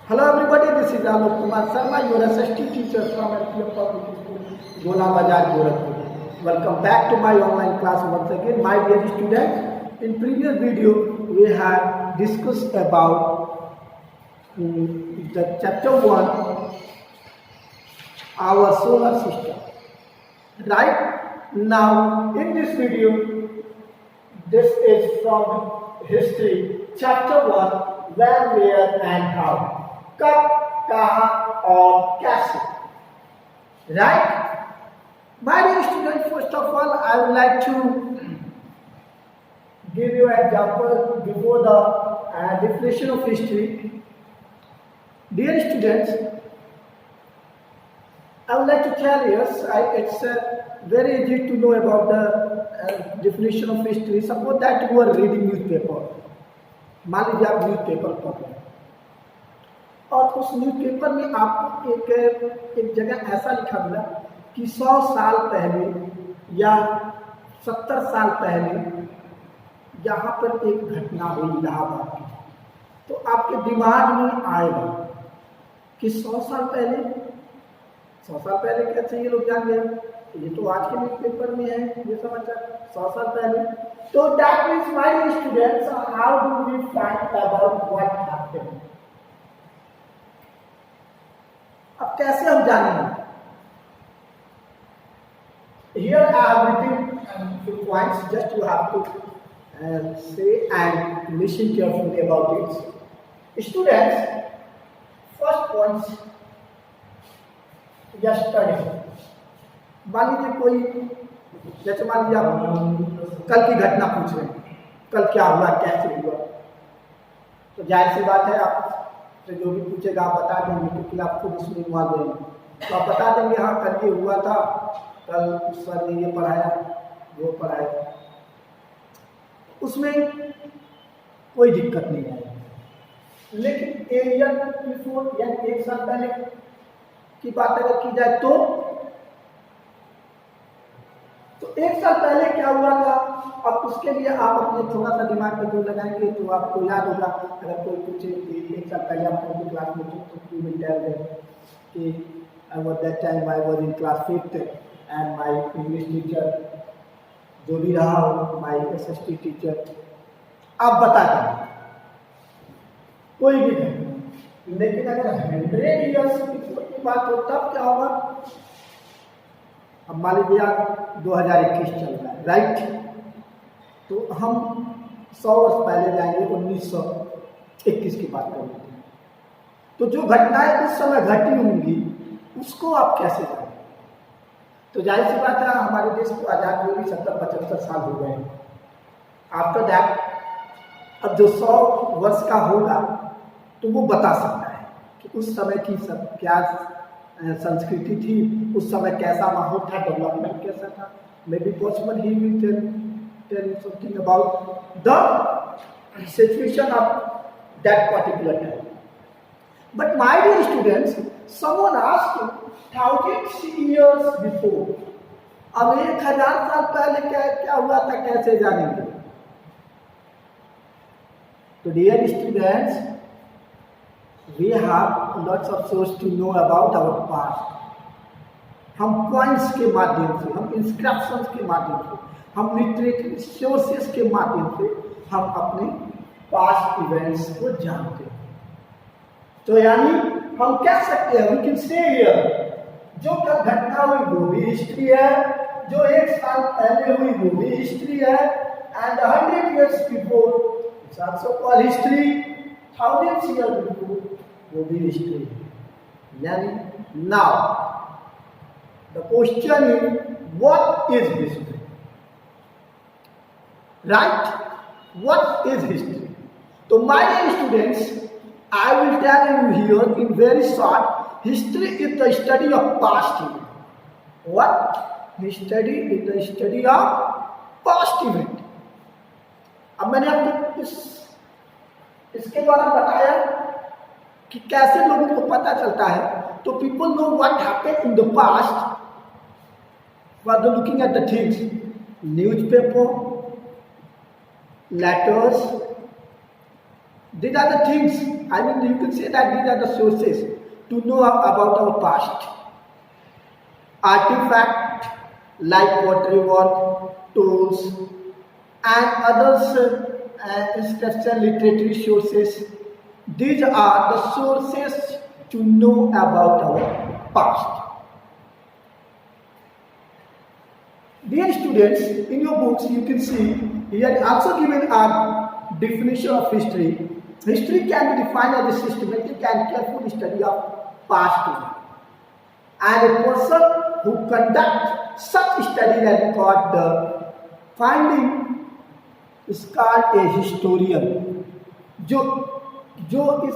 Hello everybody, this is Alok Kumar Sharma, your SST teacher from LPM Public School, Gola Bazar, Gorakhpur. Welcome back to my online class once again, my dear students. In previous video, we have discussed about the chapter 1, our solar system. Right now, in this video, this is from history, chapter 1, when, where and how. कब, कहाँ और कैसे. Right? My dear students, first of all, I would like to give you an example before the definition of history. Dear students, I would like to tell you, it's very easy to know about the definition of history. Suppose that you are reading newspaper. मान लीजिए आप newspaper पढ़ रहे हैं और उस newspaper में आपको एक जगह ऐसा लिखा मिला कि 100 साल पहले या 70 साल पहले यहाँ पर एक घटना हुई इलाहाबाद की. तो आपके दिमाग में आएगा कि 100 साल पहले कैसे ये लोग जान गए, ये तो आज के न्यूज़पेपर में है ये समाचार 100 साल पहले. तो that means my students, how do we find about what happened. अब कैसे हम जानेंगे. Here I have written few points, just you have to say and listen carefully about it. Students, first point, yesterday. मान लीजिए कोई, जैसे मान लीजिए आप कल की घटना पूछ रहे हैं, कल क्या हुआ कैसे हुआ, तो जाहिर सी बात है आप तो जो भी पूछेगा आप बता देंगे क्योंकि आप खुद इसमें इन्वॉल्व हैं. तो आप बता देंगे हाँ कल ये हुआ था, कल सर ने ये पढ़ाया वो पढ़ाया, उसमें कोई दिक्कत नहीं है. लेकिन एक साल पहले की बात अगर की जाए तो एक साल पहले क्या हुआ था. अब उसके लिए आप अपने थोड़ा सा दिमाग पे जोर लगाएंगे तो आपको याद होगा. अगर कोई पूछे कि एक साल पहले आप कौन सी क्लास में थे तो यू विल टेल देम कि that time I was in class 5th and my English teacher जो भी रहा हो, माय एसएसटी टीचर, आप बता दें कोई भी नहीं. लेकिन अगर 100 ईयर्स की बात हो तब क्या होगा. अब मान लीजिए 2021 चल रहा है, राइट. तो हम 100 वर्ष पहले जाएंगे, 1921 की बात करेंगे. तो जो घटनाएं उस समय घटी होंगी उसको आप कैसे जानें. तो जाहिर सी बात है हमारे देश को आज़ाद हुए भी 70-75 साल हो गए हैं. आफ्टर दैट अब जो 100 वर्ष का होगा तो वो बता सकता है कि उस समय की सब क्या संस्कृति थी, उस समय कैसा माहौल था, डेवलपमेंट कैसा था. May be possible he will tell you something about the situation of that particular time. But my dear students, someone asked 1000 years before. अब 1000 साल पहले क्या हुआ था कैसे जानेंगे. तो dear students, we have lots of sources to know about our past. हम पॉइंट्स के माध्यम से, हम इंस्क्रिप्शंस के माध्यम से, हम लिटरेचर सोर्सेस के माध्यम से हम अपने पास्ट इवेंट्स को जानते हैं. तो यानी हम कह सकते हैं, वी कैन से हियर, जो कल घटना हुई वो भी हिस्ट्री है, जो 1 साल पहले हुई वो भी हिस्ट्री है, and 100 years before it's also called history, 1000 years before वो भी हिस्ट्री है. यानी now the question is what is history. Right? What is history? So my dear students, I will tell you here in very short, history is the study of past event. What? History is the study of past event. अब मैंने आपको इसके द्वारा बताया कि कैसे लोगों को पता चलता है. तो people know what happened in the past for the looking at the things, newspaper, letters, These are the things, I mean, you can say that these are the sources to know about our past. Artifact like pottery work, tools, and others scripture literary sources. These are the sources to know about our past. Dear students, in your books you can see here also given a definition of history. History can be defined as a systematic and careful study of past events. And a person who conduct such study and record the finding is called a historian. जो इस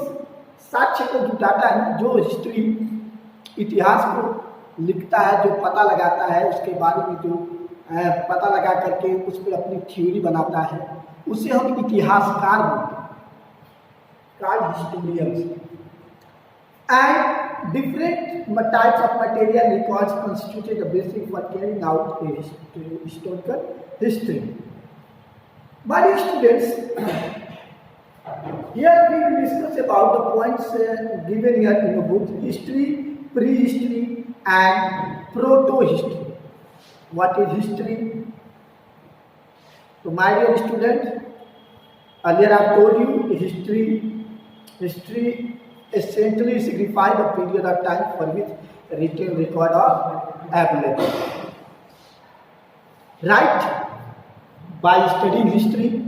साक्ष्य को जुटाता है, जो history इतिहास को लिखता है, जो पता लगाता है, उसके बारे में जो पता लगा करके उस पर अपनी थ्योरी बनाता है, उसे हम इतिहासकार बोलते हैं, called historians. And different types of material records constituted the basis for carrying out a historical history. My dear students, here we will discuss about the points given here in the book: history, prehistory, and proto-history. What is history? So, my dear students, earlier I told you history essentially signifies the period of time for which written record are available. Right? By studying history,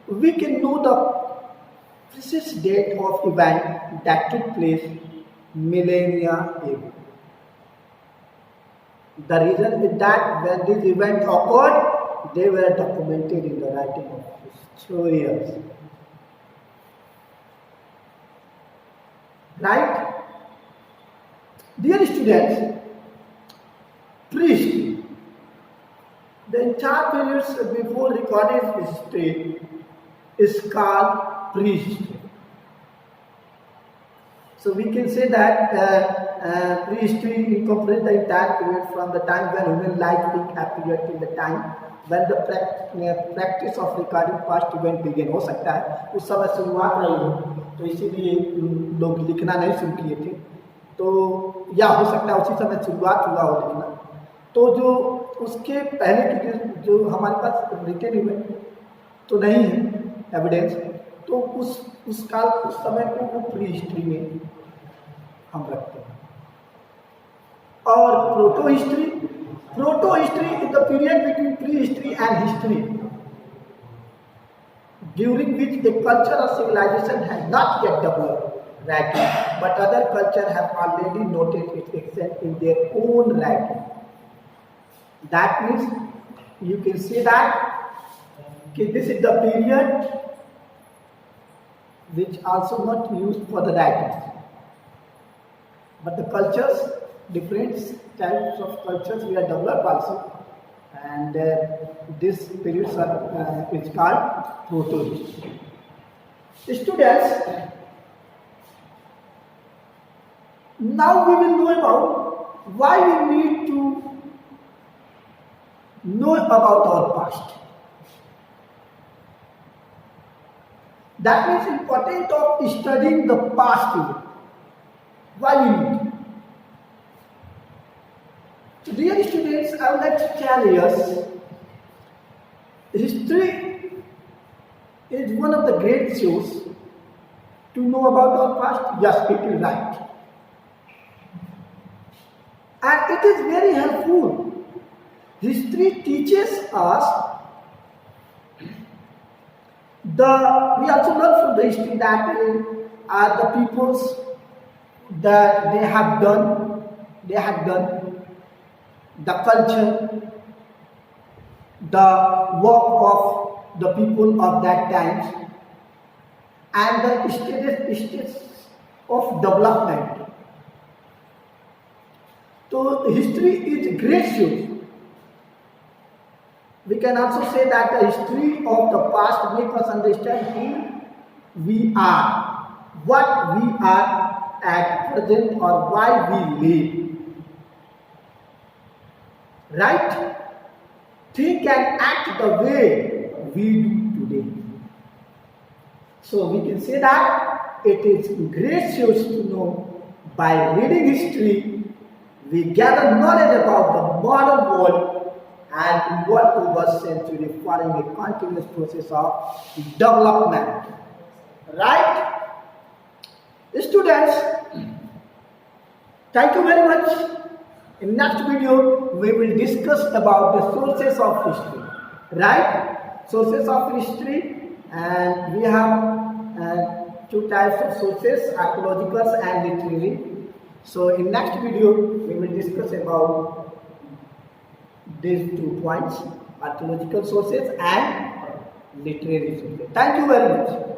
we can know the precise date of event that took place millennia ago. The reason is that when these events occurred, they were documented in the writing of historians. Right? Dear students, prehistory. The entire period before recorded history is called prehistory. So we can say that prehistory incorporates the entire period from the time when human life appeared till the time when the practice of recording past event began. हो सकता है उस समय शुरुआत रही हो, तो इसीलिए लोग लिखना नहीं शुरू किए थे, तो या हो सकता है उसी समय शुरुआत हुआ हो लिखना. तो जो उसके पहले की जो हमारे पास रिटन इवेंट तो नहीं है एविडेंस, तो उस काल उस समय को वो प्री हिस्ट्री में हम रखते हैं. और proto history is the period between pre history and history during which a culture or civilization has not yet developed writing, but other cultures have already noted its extent in their own writing. That means you can say that this is the period which also not used for the writings, but the cultures, different types of cultures we are developed also, and this period is called proto-history. Students, now we will know about why we need to know about our past. That means importance of studying the past event. Why we need? So dear students, I would like to tell you, history is one of the great sources to know about our past. Yes, it is right. And it is very helpful. History teaches us we also learn from the history that the peoples that they have done, the culture, the work of the people of that time, and the stages of development. So history is great source. We can also say that the history of the past makes us understand who we are, what we are at present, or why we live. Right? Think and act the way we do today. So we can say that it is gracious to know by reading history, we gather knowledge about the modern world and what over century following a continuous process of development. Right? Students, thank you very much. In next video, we will discuss about the sources of history. Right? Sources of history, and we have two types of sources, archaeological and literary. So in next video, we will discuss about these 2 points, archaeological sources and literary sources. Thank you very much.